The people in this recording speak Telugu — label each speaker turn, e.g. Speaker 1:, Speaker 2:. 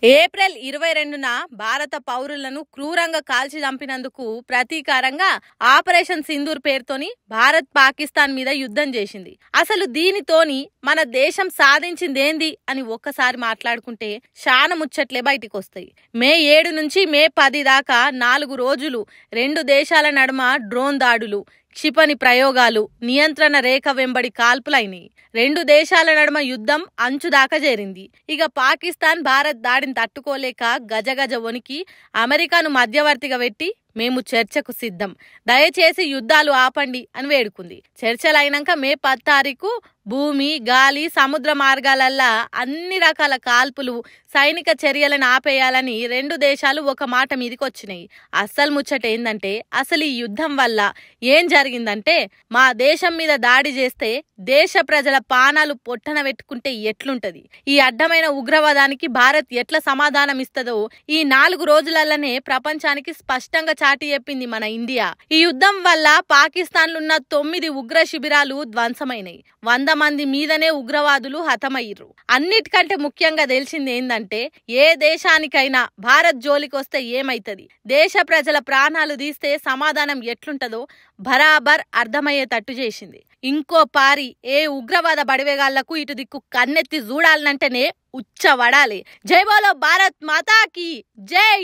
Speaker 1: ఏప్రిల్ 22న భారత పౌరులను క్రూరంగా కాల్చి చంపినందుకు ప్రతీకారంగా ఆపరేషన్ సింధూర్ పేరుతోని భారత్ పాకిస్తాన్ మీద యుద్ధం చేసింది. అసలు దీనితోని మన దేశం సాధించిందేంది అని ఒక్కసారి మాట్లాడుకుంటే శాన ముచ్చట్లే బయటికి వస్తాయి. మే 7 నుంచి మే 10 దాకా 4 రోజులు 2 దేశాల నడుమ డ్రోన్ దాడులు, క్షిపణి ప్రయోగాలు, నియంత్రణ రేఖ వెంబడి కాల్పులైనాయి. 2 దేశాల నడుమ యుద్ధం అంచుదాకా చేరింది. ఇక పాకిస్తాన్ భారత్ దాడిని తట్టుకోలేక గజగజ వణికి అమెరికాను మధ్యవర్తిగా పెట్టి మేము చర్చకు సిద్ధం, దయచేసి యుద్ధాలు ఆపండి అని వేడుకుంది. చర్చలైనాక మే 10 తారీఖు భూమి, గాలి, సముద్ర మార్గాలల్లా అన్ని రకాల కాల్పులు, సైనిక చర్యలను ఆపేయాలని 2 దేశాలు ఒక మాట మీదకి వచ్చినాయి. అస్సలు ముచ్చట ఏందంటే అసలు ఈ యుద్ధం వల్ల ఏం జరిగిందంటే మా దేశం మీద దాడి చేస్తే దేశ ప్రజల పానాలు పొట్టన పెట్టుకుంటే ఎట్లుంటది, ఈ అడ్డమైన ఉగ్రవాదానికి భారత్ ఎట్లా సమాధానం ఇస్తుందో ఈ 4 రోజులల్లనే ప్రపంచానికి స్పష్టంగా చాటి చెప్పింది మన ఇండియా. ఈ యుద్ధం వల్ల పాకిస్తాన్లో ఉన్న 9 ఉగ్ర శిబిరాలు ధ్వంసమైనాయి. 100 మంది మీదనే ఉగ్రవాదులు హతమయ్యారు. అన్నిటికంటే ముఖ్యంగా తెలిసింది ఏందంటే ఏ దేశానికైనా భారత్ జోలికి వస్తే ఏమైతది, దేశ ప్రజల ప్రాణాలు తీస్తే సమాధానం ఎట్లుంటదో బరాబర్ అర్థమయ్యేటట్టు చేసింది. ఇంకో పారి ఏ ఉగ్రవాద బడివేగాళ్లకు ఇటు దిక్కు కన్నెత్తి చూడాలనంటేనే ఉచ్చ వడాలి. జై బోలో భారత్ మాతాకి జై.